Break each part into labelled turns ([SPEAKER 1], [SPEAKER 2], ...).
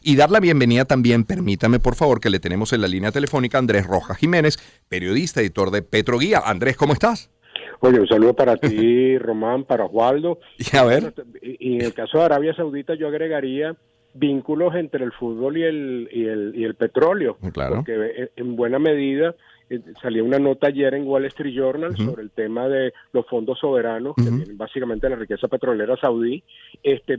[SPEAKER 1] Y dar la bienvenida también, permítame por favor, que le tenemos en la línea telefónica a Andrés Rojas Jiménez, periodista, editor de Petroguía. Andrés, ¿cómo estás?
[SPEAKER 2] Oye, un saludo para ti, Román, para Osvaldo.
[SPEAKER 1] Y a ver.
[SPEAKER 2] Y en el caso de Arabia Saudita yo agregaría vínculos entre el fútbol y el petróleo,
[SPEAKER 1] Claro.
[SPEAKER 2] porque en buena medida salió una nota ayer en Wall Street Journal sobre el tema de los fondos soberanos, que tienen básicamente la riqueza petrolera saudí,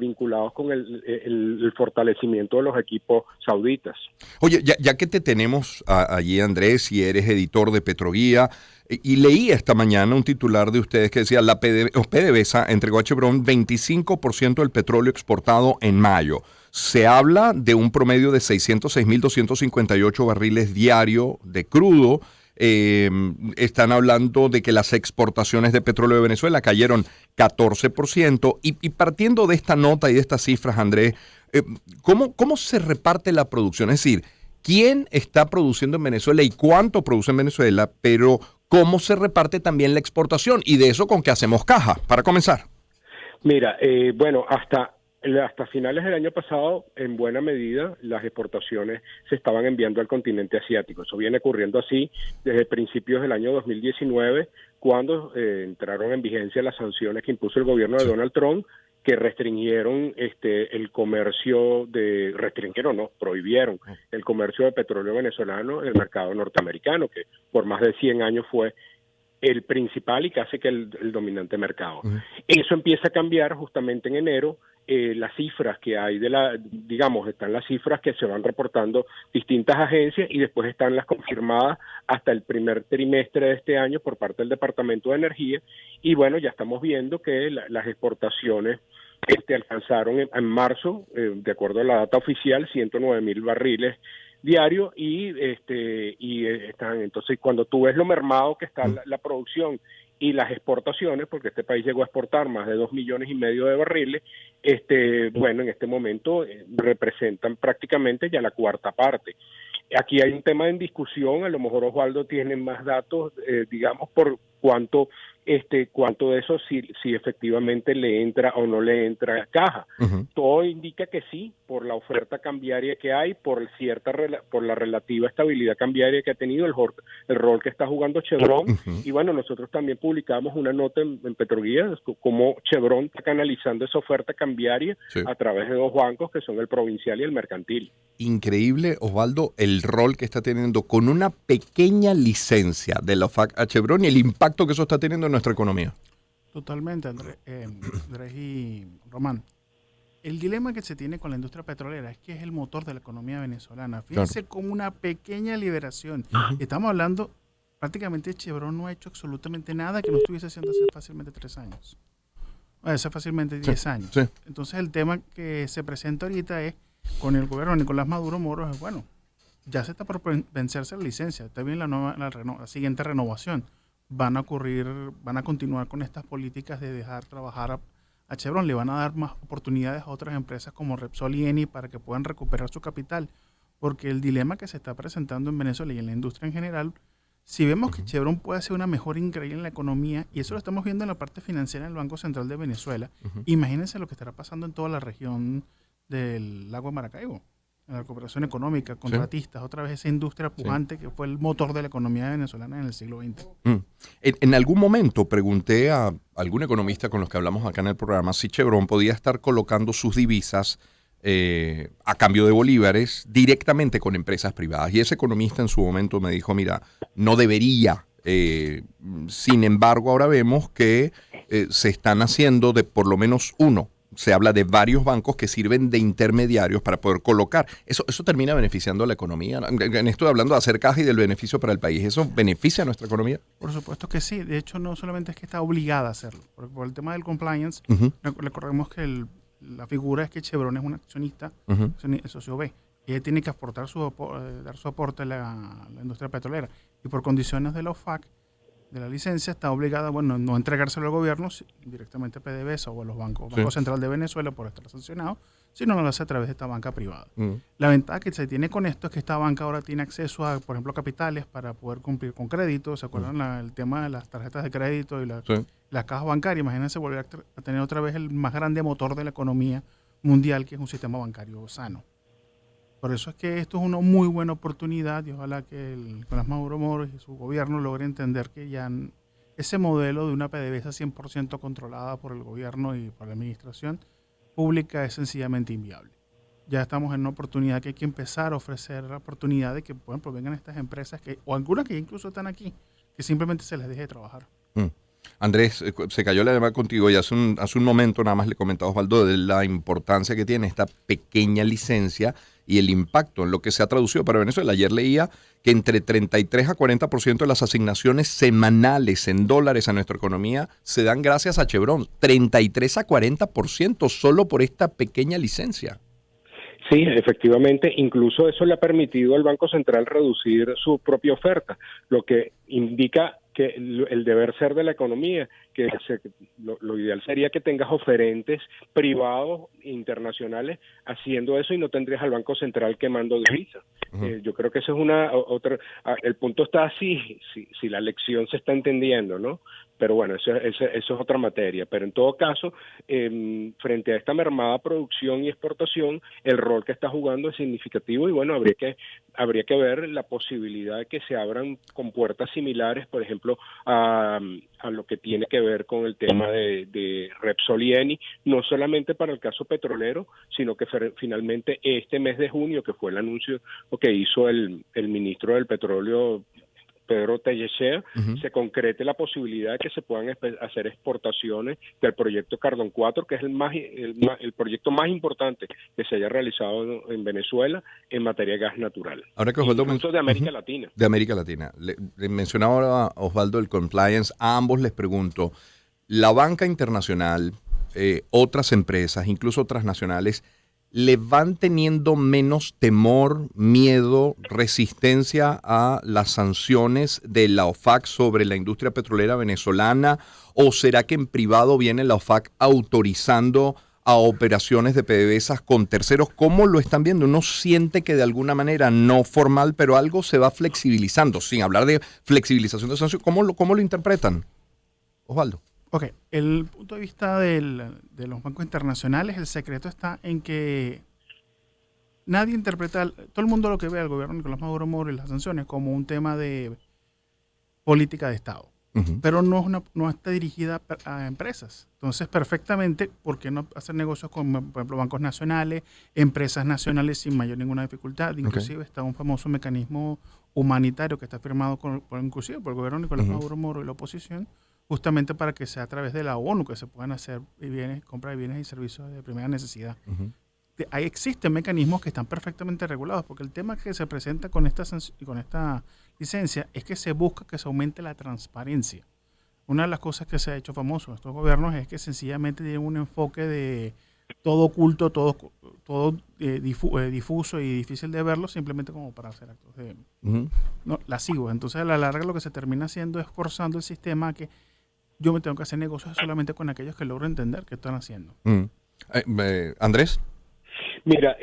[SPEAKER 2] vinculados con el fortalecimiento de los equipos sauditas.
[SPEAKER 1] Oye, ya que te tenemos allí, Andrés, y eres editor de Petroguía, y leí esta mañana un titular de ustedes que decía, PDVSA entregó a Chevron 25% del petróleo exportado en mayo. Se habla de un promedio de 606.258 barriles diarios de crudo. Están hablando de que las exportaciones de petróleo de Venezuela cayeron 14%. Y partiendo de esta nota y de estas cifras, Andrés, ¿cómo se reparte la producción? Es decir, ¿quién está produciendo en Venezuela y cuánto produce en Venezuela? Pero ¿cómo se reparte también la exportación? Y de eso, ¿con qué hacemos caja? Para comenzar.
[SPEAKER 2] Mira, hasta finales del año pasado, en buena medida, las exportaciones se estaban enviando al continente asiático. Eso viene ocurriendo así desde principios del año 2019, cuando entraron en vigencia las sanciones que impuso el gobierno de Donald Trump, que restringieron prohibieron el comercio de petróleo venezolano en el mercado norteamericano, que por más de 100 años fue el principal y casi que el dominante mercado. Eso empieza a cambiar justamente en enero. Las cifras que hay están las cifras que se van reportando distintas agencias y después están las confirmadas hasta el primer trimestre de este año por parte del Departamento de Energía. Y bueno, ya estamos viendo que las exportaciones alcanzaron en marzo, de acuerdo a la data oficial, 109.000 barriles diarios y están, entonces cuando tú ves lo mermado que está la producción y las exportaciones, porque este país llegó a exportar más de 2,5 millones de barriles, en este momento representan prácticamente ya la cuarta parte. Aquí hay un tema en discusión, a lo mejor Osvaldo tiene más datos, por cuánto de eso si efectivamente le entra o no le entra a caja. Todo indica que sí, por la oferta cambiaria que hay, por la relativa estabilidad cambiaria que ha tenido el rol que está jugando Chevron. Y bueno, nosotros también publicamos una nota en Petroguía, cómo Chevron está canalizando esa oferta cambiaria a través de dos bancos que son el provincial y el mercantil.
[SPEAKER 1] Increíble, Osvaldo, el rol que está teniendo con una pequeña licencia de la OFAC a Chevron y el impacto que eso está teniendo en nuestra economía.
[SPEAKER 3] Totalmente, Andrés y Román. El dilema que se tiene con la industria petrolera es que es el motor de la economía venezolana. Fíjense, como una pequeña liberación. Estamos hablando, prácticamente Chevron no ha hecho absolutamente nada que no estuviese haciendo hace fácilmente 3 años. Hace fácilmente 10 años. Sí. Entonces el tema que se presenta ahorita es, con el gobierno de Nicolás Maduro Moros, bueno, ya se está por vencerse la licencia, está bien la siguiente renovación. Van a continuar con estas políticas de dejar trabajar a Chevron, le van a dar más oportunidades a otras empresas como Repsol y Eni para que puedan recuperar su capital, porque el dilema que se está presentando en Venezuela y en la industria en general, si vemos que Chevron puede hacer una mejora increíble en la economía, y eso lo estamos viendo en la parte financiera del Banco Central de Venezuela, imagínense lo que estará pasando en toda la región del lago de Maracaibo, en la cooperación económica, contratistas, otra vez esa industria pujante que fue el motor de la economía venezolana en el siglo XX.
[SPEAKER 1] En algún momento pregunté a algún economista con los que hablamos acá en el programa si Chevron podía estar colocando sus divisas a cambio de bolívares directamente con empresas privadas. Y ese economista en su momento me dijo, mira, no debería. Sin embargo, ahora vemos que se están haciendo de por lo menos uno. Se habla de varios bancos que sirven de intermediarios para poder colocar. Eso termina beneficiando a la economía. Estoy hablando de hacer caja y del beneficio para el país. ¿Eso beneficia a nuestra economía?
[SPEAKER 3] Por supuesto que sí. De hecho, no solamente es que está obligada a hacerlo. Por el tema del compliance, recordemos que la figura es que Chevron es un accionista, socio B. Ella tiene que dar su aporte a la industria petrolera. Y por condiciones de la OFAC, de la licencia, está obligada, no entregárselo al gobierno directamente a PDVSA o a los bancos, Banco Central de Venezuela por estar sancionado, sino lo hace a través de esta banca privada. La ventaja que se tiene con esto es que esta banca ahora tiene acceso a, por ejemplo, capitales para poder cumplir con créditos. ¿Se acuerdan el tema de las tarjetas de crédito y las cajas bancarias? Imagínense volver a tener otra vez el más grande motor de la economía mundial, que es un sistema bancario sano. Por eso es que esto es una muy buena oportunidad y ojalá que Nicolás Maduro Moros y su gobierno logren entender que ya ese modelo de una PDVSA 100% controlada por el gobierno y por la administración pública es sencillamente inviable. Ya estamos en una oportunidad que hay que empezar a ofrecer la oportunidad de que, por ejemplo, vengan estas empresas o algunas que incluso están aquí, que simplemente se les deje de trabajar.
[SPEAKER 1] Andrés, se cayó la llamada contigo y hace un momento nada más le comentaba a Osvaldo de la importancia que tiene esta pequeña licencia y el impacto en lo que se ha traducido para Venezuela. Ayer leía que entre 33 a 40% de las asignaciones semanales en dólares a nuestra economía se dan gracias a Chevron. 33 a 40% solo por esta pequeña licencia.
[SPEAKER 2] Sí, efectivamente, incluso eso le ha permitido al Banco Central reducir su propia oferta, lo que indica que el deber ser de la economía, que lo ideal sería que tengas oferentes privados internacionales haciendo eso y no tendrías al Banco Central quemando divisas. Yo creo que eso es el punto está así, si la lección se está entendiendo, ¿no? Pero bueno, eso es otra materia. Pero en todo caso, frente a esta mermada producción y exportación, el rol que está jugando es significativo y bueno, habría que ver la posibilidad de que se abran compuertas similares, por ejemplo, a lo que tiene que ver con el tema de Repsol y Eni, no solamente para el caso petrolero, sino que finalmente este mes de junio, que fue el anuncio que hizo el ministro del Petróleo, Pedro Tellechea, se concrete la posibilidad de que se puedan hacer exportaciones del proyecto Cardón 4, que es el proyecto más importante que se haya realizado en Venezuela en materia de gas natural.
[SPEAKER 1] Ahora que Osvaldo
[SPEAKER 2] incluso de América Latina.
[SPEAKER 1] De América Latina. Le mencionaba ahora a Osvaldo el compliance. A ambos les pregunto, la banca internacional, otras empresas, incluso otras nacionales, ¿le van teniendo menos temor, miedo, resistencia a las sanciones de la OFAC sobre la industria petrolera venezolana? ¿O será que en privado viene la OFAC autorizando a operaciones de PDVSA con terceros? ¿Cómo lo están viendo? ¿Uno siente que de alguna manera no formal, pero algo se va flexibilizando? Sin hablar de flexibilización de sanciones, ¿cómo lo interpretan? Osvaldo.
[SPEAKER 3] Ok, el punto de vista de los bancos internacionales, el secreto está en que nadie interpreta, todo el mundo lo que ve al gobierno de Nicolás Maduro Moros y las sanciones como un tema de política de Estado, pero no está dirigida a empresas. Entonces, perfectamente, ¿por qué no hacer negocios con, por ejemplo, bancos nacionales, empresas nacionales sin mayor ninguna dificultad? Inclusive está un famoso mecanismo humanitario que está firmado inclusive por el gobierno de Nicolás Maduro Moros y la oposición, justamente para que sea a través de la ONU que se puedan hacer compra de bienes y servicios de primera necesidad. Ahí existen mecanismos que están perfectamente regulados, porque el tema que se presenta con esta licencia es que se busca que se aumente la transparencia. Una de las cosas que se ha hecho famoso en estos gobiernos es que sencillamente tienen un enfoque de todo oculto, todo difuso y difícil de verlo, simplemente como para hacer actos de lascivos. Entonces, a la larga, lo que se termina haciendo es forzando el sistema a que yo me tengo que hacer negocios solamente con aquellos que logro entender qué están haciendo.
[SPEAKER 1] Andrés.
[SPEAKER 2] Mira,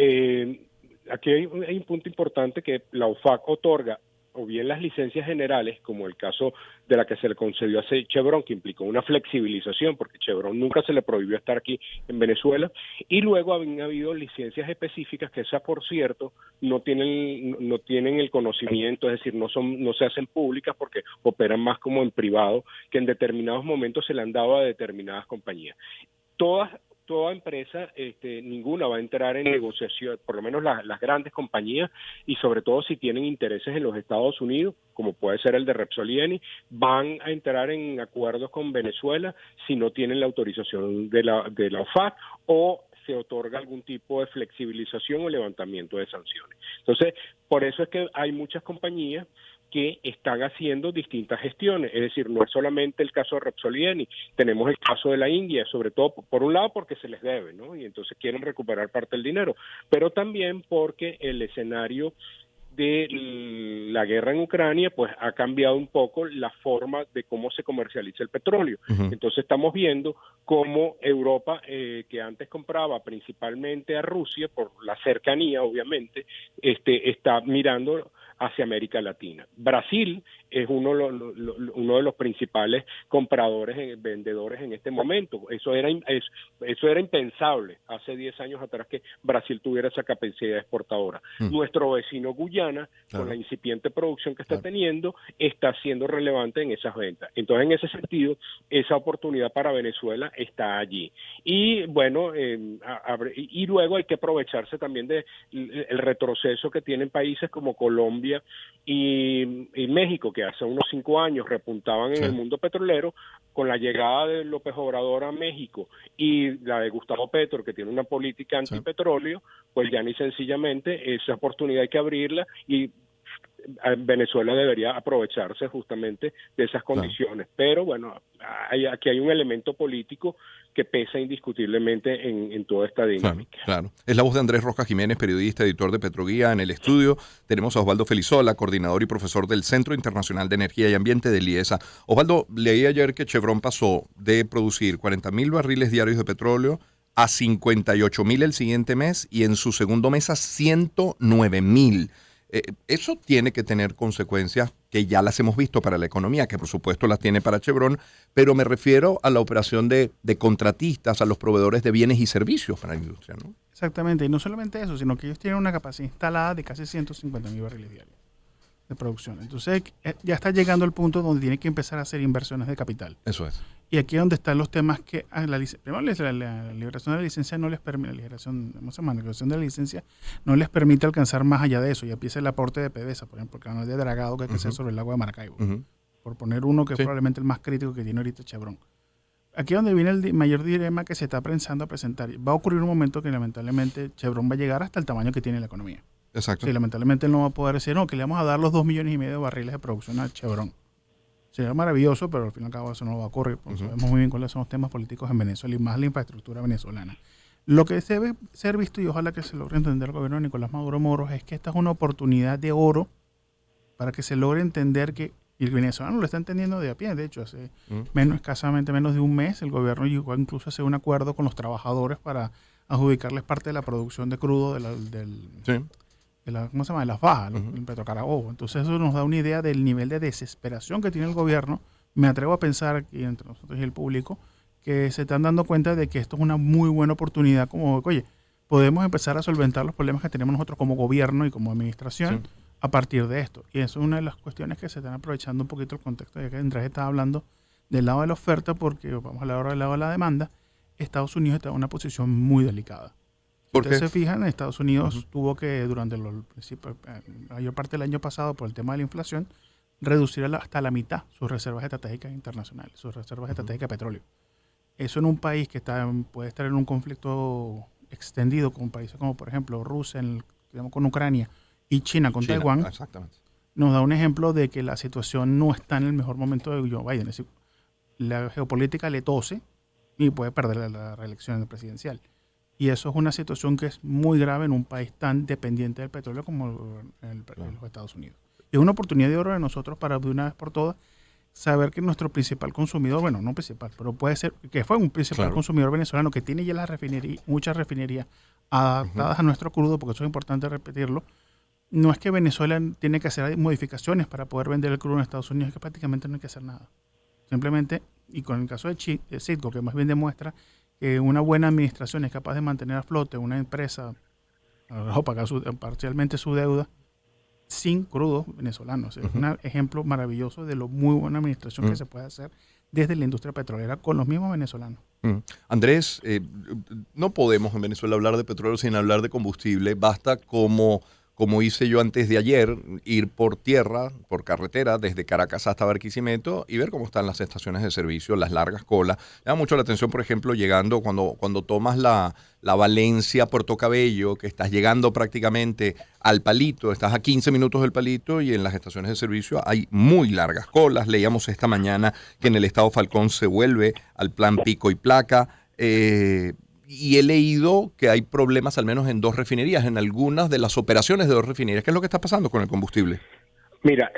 [SPEAKER 2] aquí hay un punto importante que la OFAC otorga o bien las licencias generales, como el caso de la que se le concedió a Chevron, que implicó una flexibilización, porque Chevron nunca se le prohibió estar aquí en Venezuela, y luego han habido licencias específicas que esas, por cierto, no tienen el conocimiento, es decir, no se hacen públicas porque operan más como en privado, que en determinados momentos se le han dado a determinadas compañías. Toda empresa, ninguna va a entrar en negociación, por lo menos las grandes compañías, y sobre todo si tienen intereses en los Estados Unidos, como puede ser el de Repsol y Eni, van a entrar en acuerdos con Venezuela si no tienen la autorización de la OFAC o se otorga algún tipo de flexibilización o levantamiento de sanciones. Entonces, por eso es que hay muchas compañías que están haciendo distintas gestiones, es decir, no es solamente el caso de Repsol y Eni, tenemos el caso de la India, sobre todo por un lado porque se les debe, ¿no? Y entonces quieren recuperar parte del dinero, pero también porque el escenario de la guerra en Ucrania pues ha cambiado un poco la forma de cómo se comercializa el petróleo. Entonces estamos viendo cómo Europa, que antes compraba principalmente a Rusia por la cercanía, obviamente, está mirando hacia América Latina. Brasil es uno de los principales compradores, vendedores en este momento. Eso era impensable hace 10 años atrás que Brasil tuviera esa capacidad exportadora. Nuestro vecino Guyana, con la incipiente producción que está teniendo, está siendo relevante en esas ventas. Entonces, en ese sentido, esa oportunidad para Venezuela está allí. Y bueno, y luego hay que aprovecharse también de el retroceso que tienen países como Colombia y México, que hace unos 5 años repuntaban en el mundo petrolero. Con la llegada de López Obrador a México y la de Gustavo Petro, que tiene una política antipetróleo, pues ya ni sencillamente esa oportunidad hay que abrirla, y Venezuela debería aprovecharse justamente de esas condiciones. Pero bueno, aquí hay un elemento político que pesa indiscutiblemente en toda esta dinámica.
[SPEAKER 1] Claro. Es la voz de Andrés Rojas Jiménez, periodista, editor de Petroguía. En el estudio tenemos a Osvaldo Felizola, coordinador y profesor del Centro Internacional de Energía y Ambiente del IESA. Osvaldo, leí ayer que Chevron pasó de producir 40,000 barriles diarios de petróleo a 58,000 el siguiente mes, y en su segundo mes a 109,000. Eso tiene que tener consecuencias que ya las hemos visto para la economía, que por supuesto las tiene para Chevron, pero me refiero a la operación de contratistas, a los proveedores de bienes y servicios para la industria, ¿no?
[SPEAKER 3] Exactamente, y no solamente eso, sino que ellos tienen una capacidad instalada de casi 150,000 barriles diarios de producción. Entonces ya está llegando el punto donde tiene que empezar a hacer inversiones de capital.
[SPEAKER 1] Eso es.
[SPEAKER 3] Y aquí es donde están los temas que primero la liberación de la licencia no les permite, la liberación de la licencia no les permite alcanzar más allá de eso. Ya empieza el aporte de PDVSA, por ejemplo, el canal de dragado que hay que hacer sobre el lago de Maracaibo, por poner uno que es probablemente el más crítico que tiene ahorita Chevron. Aquí es donde viene el mayor dilema que se está pensando a presentar. Va a ocurrir un momento que lamentablemente Chevron va a llegar hasta el tamaño que tiene la economía.
[SPEAKER 1] Exacto.
[SPEAKER 3] Sí, lamentablemente él no va a poder decir, no, que le vamos a dar los 2,5 millones de barriles de producción a Chevron. Sería maravilloso, pero al fin y al cabo eso no va a ocurrir, porque sabemos muy bien cuáles son los temas políticos en Venezuela y más la infraestructura venezolana. Lo que debe ser visto, y ojalá que se logre entender el gobierno de Nicolás Maduro Moros, es que esta es una oportunidad de oro para que se logre entender que, y el venezolano lo está entendiendo de a pie. De hecho, hace escasamente menos de un mes el gobierno llegó incluso a hacer un acuerdo con los trabajadores para adjudicarles parte de la producción de crudo de las bajas, el Petrocarabobo. Entonces eso nos da una idea del nivel de desesperación que tiene el gobierno. Me atrevo a pensar aquí entre nosotros y el público que se están dando cuenta de que esto es una muy buena oportunidad, como, oye, podemos empezar a solventar los problemas que tenemos nosotros como gobierno y como administración a partir de esto. Y eso es una de las cuestiones que se están aprovechando un poquito el contexto de que Andrés estaba hablando del lado de la oferta, porque vamos a hablar ahora del lado de la demanda. Estados Unidos está en una posición muy delicada. Si ustedes se fijan, Estados Unidos tuvo que, durante la mayor parte del año pasado, por el tema de la inflación, reducir hasta la mitad sus reservas estratégicas internacionales, sus reservas estratégicas de petróleo. Eso en un país que puede estar en un conflicto extendido con países como, por ejemplo, Rusia con Ucrania y China con Taiwán, nos da un ejemplo de que la situación no está en el mejor momento de Joe Biden. Es decir, la geopolítica le tose y puede perder la reelección presidencial. Y eso es una situación que es muy grave en un país tan dependiente del petróleo como los Estados Unidos. Y es una oportunidad de oro de nosotros para, de una vez por todas, saber que nuestro principal consumidor, bueno, no principal, pero puede ser que fue un principal consumidor venezolano que tiene ya muchas refinerías adaptadas a nuestro crudo, porque eso es importante repetirlo. No es que Venezuela tiene que hacer modificaciones para poder vender el crudo en Estados Unidos, es que prácticamente no hay que hacer nada. Simplemente, y con el caso de Citgo, que más bien demuestra que una buena administración es capaz de mantener a flote una empresa o pagar parcialmente su deuda sin crudo venezolano. O sea, es un ejemplo maravilloso de lo muy buena administración que se puede hacer desde la industria petrolera con los mismos venezolanos.
[SPEAKER 1] Andrés, no podemos en Venezuela hablar de petróleo sin hablar de combustible. Basta como hice yo antes de ayer, ir por tierra, por carretera, desde Caracas hasta Barquisimeto y ver cómo están las estaciones de servicio, las largas colas. Me da mucho la atención, por ejemplo, llegando cuando tomas la Valencia-Puerto Cabello, que estás llegando prácticamente al Palito, estás a 15 minutos del Palito y en las estaciones de servicio hay muy largas colas. Leíamos esta mañana que en el estado Falcón se vuelve al plan pico y placa. Y he leído que hay problemas al menos en 2 refinerías, en algunas de las operaciones de 2 refinerías. ¿Qué es lo que está pasando con el combustible?
[SPEAKER 2] Mira,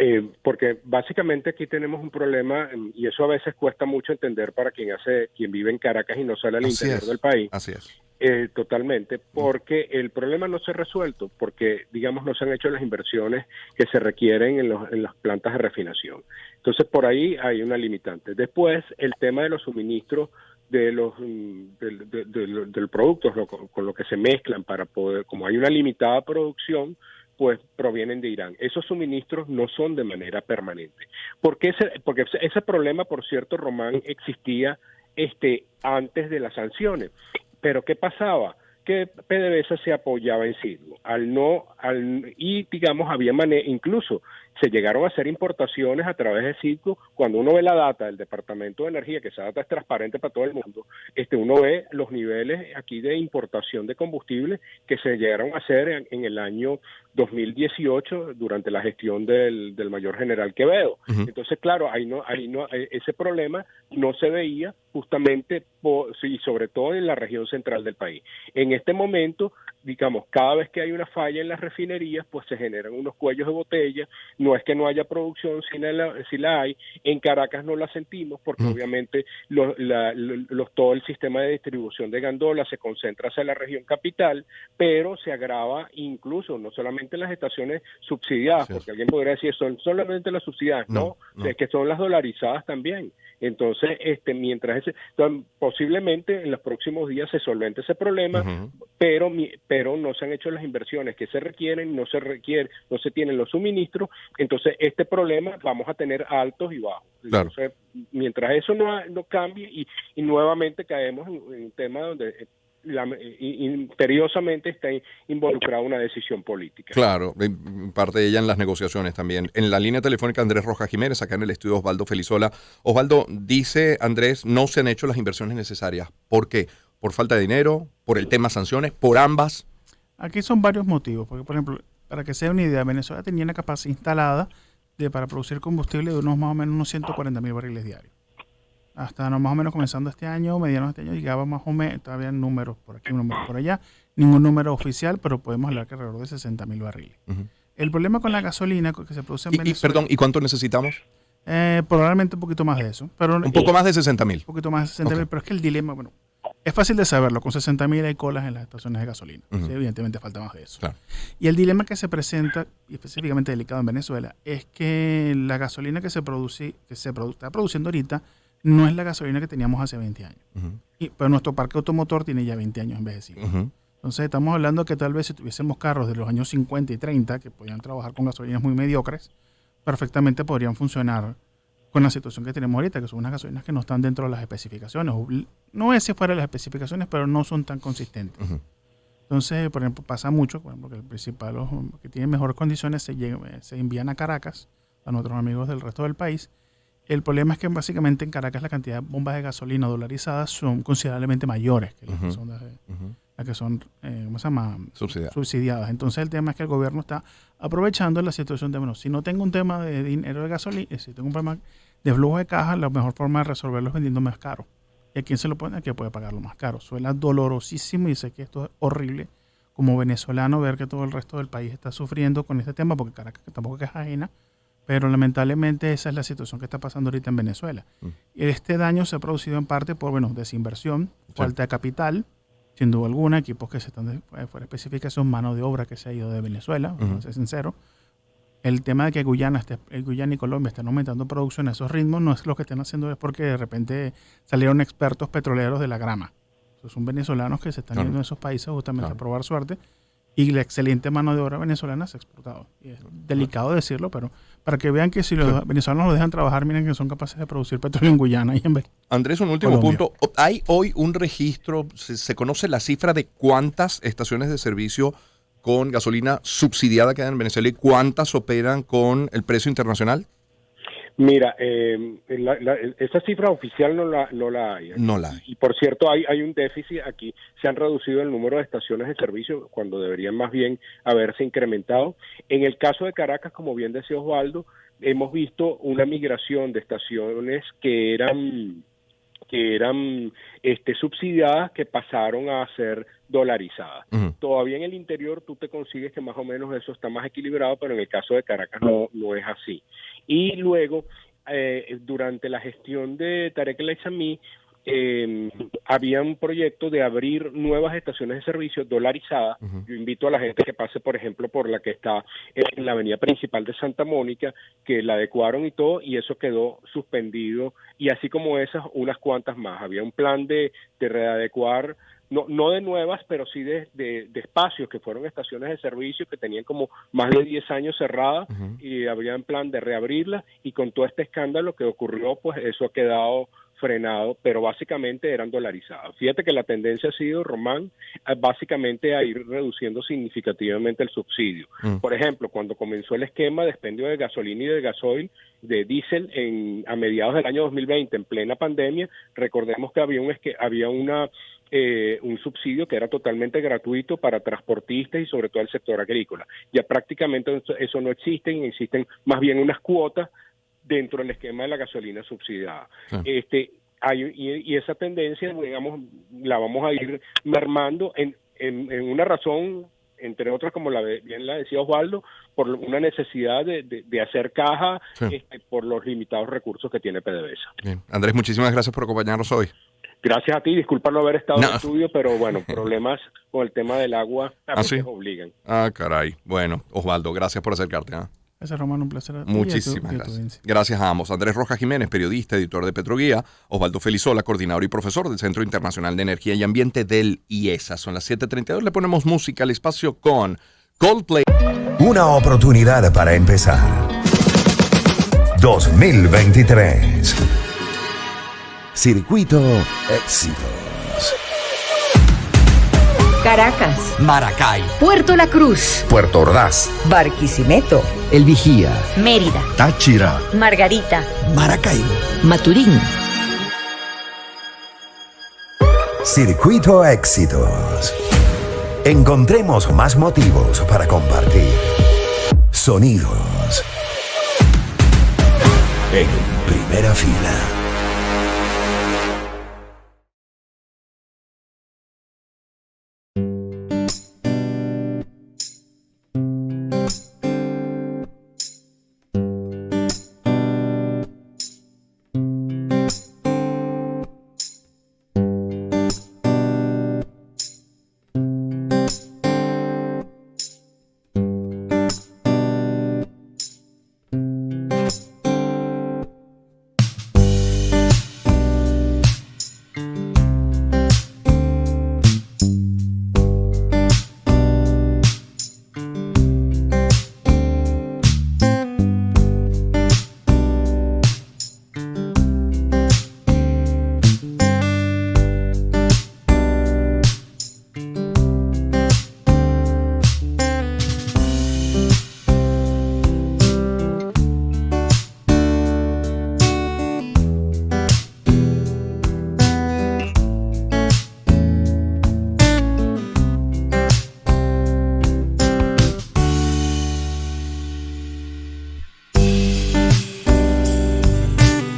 [SPEAKER 2] porque básicamente aquí tenemos un problema y eso a veces cuesta mucho entender para quien vive en Caracas y no sale al interior del país.
[SPEAKER 1] Así es.
[SPEAKER 2] Totalmente, porque el problema no se ha resuelto, porque, digamos, no se han hecho las inversiones que se requieren en las plantas de refinación. Entonces, por ahí hay una limitante. Después, el tema de los suministros de los del productos con lo que se mezclan para poder, como hay una limitada producción, pues provienen de Irán. Esos suministros no son de manera permanente. Porque ese problema, por cierto, Román, existía antes de las sanciones. Pero ¿qué pasaba? Que PDVSA se apoyaba en Citgo. Y digamos, había incluso se llegaron a hacer importaciones a través de Citgo. Cuando uno ve la data del Departamento de Energía, que esa data es transparente para todo el mundo, uno ve los niveles aquí de importación de combustible que se llegaron a hacer en el año 2018 durante la gestión del mayor general Quevedo. Uh-huh. Entonces, claro, ese problema no se veía justamente y sobre todo en la región central del país. En este momento, digamos, cada vez que hay una falla en las refinerías, pues se generan unos cuellos de botella. No es que no haya producción, si la hay. En Caracas no la sentimos porque obviamente todo el sistema de distribución de gandolas se concentra hacia la región capital, pero se agrava incluso no solamente en las estaciones subsidiadas, sí, porque alguien podría decir son solamente las subsidiadas, no, es que son las dolarizadas también. Entonces, entonces, posiblemente en los próximos días se solvente ese problema, uh-huh, pero no se han hecho las inversiones que se requieren, no se tienen los suministros. Entonces, este problema vamos a tener altos y bajos.
[SPEAKER 1] Claro.
[SPEAKER 2] Entonces, mientras eso no cambie y nuevamente caemos en un tema donde imperiosamente está involucrada una decisión política.
[SPEAKER 1] Claro, parte de ella en las negociaciones también. En la línea telefónica Andrés Rojas Jiménez, acá en el estudio Osvaldo Felizola. Osvaldo, dice Andrés, no se han hecho las inversiones necesarias. ¿Por qué? ¿Por falta de dinero? ¿Por el tema sanciones? ¿Por ambas?
[SPEAKER 3] Aquí son varios motivos, porque por ejemplo, para que sea una idea, Venezuela tenía una capacidad instalada para producir combustible de unos más o menos unos 140,000 barriles diarios. Hasta más o menos comenzando este año, medianos de este año, llegaba más o menos, todavía números por aquí, números por allá, ningún número oficial, pero podemos hablar que alrededor de 60,000 barriles. Uh-huh. El problema con la gasolina que se produce en Venezuela...
[SPEAKER 1] Perdón, ¿y cuánto necesitamos?
[SPEAKER 3] Probablemente un poquito más de eso. Pero,
[SPEAKER 1] un poco más de 60,000.
[SPEAKER 3] Un poquito más de 60,000, okay, pero es que el dilema, bueno, es fácil de saberlo, con 60,000 hay colas en las estaciones de gasolina. Uh-huh. Sí, evidentemente falta más de eso.
[SPEAKER 1] Claro.
[SPEAKER 3] Y el dilema que se presenta, y específicamente delicado en Venezuela, es que la gasolina que está produciendo ahorita no es la gasolina que teníamos hace 20 años. Uh-huh. Pero nuestro parque automotor tiene ya 20 años envejecido. Uh-huh. Entonces estamos hablando que tal vez si tuviésemos carros de los años 50 y 30 que podían trabajar con gasolinas muy mediocres, perfectamente podrían funcionar con la situación que tenemos ahorita, que son unas gasolinas que no están dentro de las especificaciones. No es si fuera de las especificaciones, pero no son tan consistentes. Uh-huh. Entonces, por ejemplo, pasa mucho, por ejemplo, que el principal, los que tienen mejores condiciones se envían a Caracas, a nuestros amigos del resto del país. El problema es que básicamente en Caracas la cantidad de bombas de gasolina dolarizadas son considerablemente mayores que las que son, ¿cómo se llama? Subsidiadas. Entonces el tema es que el gobierno está aprovechando la situación de, bueno, si no tengo un tema de dinero de gasolina, si tengo un problema de flujo de caja, la mejor forma de resolverlo es vendiendo más caro. ¿Y a quién se lo pone? A quien puede pagarlo más caro. Suena dolorosísimo y sé que esto es horrible como venezolano ver que todo el resto del país está sufriendo con este tema, porque Caracas tampoco es ajena. Pero lamentablemente esa es la situación que está pasando ahorita en Venezuela. Este daño se ha producido en parte por desinversión, falta de capital, sin duda alguna, equipos que se están fuera de especificación, mano de obra que se ha ido de Venezuela, vamos a ser sinceros. El tema de que Guyana y Colombia están aumentando producción a esos ritmos no es lo que están haciendo, es porque de repente salieron expertos petroleros de la grama. Entonces, son venezolanos que se están yendo a esos países justamente a probar suerte. Y la excelente mano de obra venezolana se ha exportado. Y es delicado decirlo, pero para que vean que si los venezolanos los dejan trabajar, miren que son capaces de producir petróleo en Guyana y en
[SPEAKER 1] Andrés, un último punto. ¿Hay hoy un registro, se conoce la cifra de cuántas estaciones de servicio con gasolina subsidiada quedan en Venezuela y cuántas operan con el precio internacional?
[SPEAKER 2] Mira, esa cifra oficial no la hay.
[SPEAKER 1] No la hay.
[SPEAKER 2] Y por cierto, hay un déficit aquí. Se han reducido el número de estaciones de servicio cuando deberían más bien haberse incrementado. En el caso de Caracas, como bien decía Osvaldo, hemos visto una migración de estaciones que eran subsidiadas que pasaron a ser dolarizadas. Uh-huh. Todavía en el interior tú te consigues que más o menos eso está más equilibrado, pero en el caso de Caracas no es así. Y luego, durante la gestión de Tarek El Aissami, había un proyecto de abrir nuevas estaciones de servicio dolarizadas. Yo invito a la gente que pase, por ejemplo, por la que está en la avenida principal de Santa Mónica, que la adecuaron y todo, y eso quedó suspendido, y así como esas, unas cuantas más. Había un plan de readecuar, no de nuevas, pero sí de espacios que fueron estaciones de servicio que tenían como más de 10 años cerradas, y había un plan de reabrirlas, y con todo este escándalo que ocurrió, pues eso ha quedado frenado, pero básicamente eran dolarizadas. Fíjate que la tendencia ha sido, Román, básicamente a ir reduciendo significativamente el subsidio. Por ejemplo, cuando comenzó el esquema de expendio de gasolina y de gasoil, de diésel a mediados del año 2020, en plena pandemia, recordemos que había un subsidio que era totalmente gratuito para transportistas y sobre todo el sector agrícola. Ya prácticamente eso no existe, y existen más bien unas cuotas dentro del esquema de la gasolina subsidiada. Y esa tendencia, digamos, la vamos a ir mermando en una razón, entre otras, como bien la decía Osvaldo, por una necesidad de hacer caja, por los limitados recursos que tiene PDVSA.
[SPEAKER 1] Bien. Andrés, muchísimas gracias por acompañarnos hoy.
[SPEAKER 2] Gracias a ti, disculpa no haber estado en estudio, pero bueno, problemas con el tema del agua a veces obligan.
[SPEAKER 1] Caray. Bueno, Osvaldo, gracias por acercarte.
[SPEAKER 3] Gracias, Román, un placer.
[SPEAKER 1] Muchísimas gracias. Gracias a ambos. Andrés Rojas Jiménez, periodista, editor de Petroguía. Osvaldo Felizola, coordinador y profesor del Centro Internacional de Energía y Ambiente del IESA. Son las 7:32. Le ponemos música al espacio con Coldplay.
[SPEAKER 4] Una oportunidad para empezar. 2023. Circuito Éxitos.
[SPEAKER 5] Caracas,
[SPEAKER 6] Maracay,
[SPEAKER 5] Puerto La Cruz,
[SPEAKER 4] Puerto Ordaz,
[SPEAKER 5] Barquisimeto,
[SPEAKER 6] El Vigía,
[SPEAKER 5] Mérida,
[SPEAKER 4] Táchira,
[SPEAKER 5] Margarita,
[SPEAKER 6] Maracaibo,
[SPEAKER 5] Maturín.
[SPEAKER 4] Circuito Éxitos. Encontremos más motivos para compartir. Sonidos. En primera fila.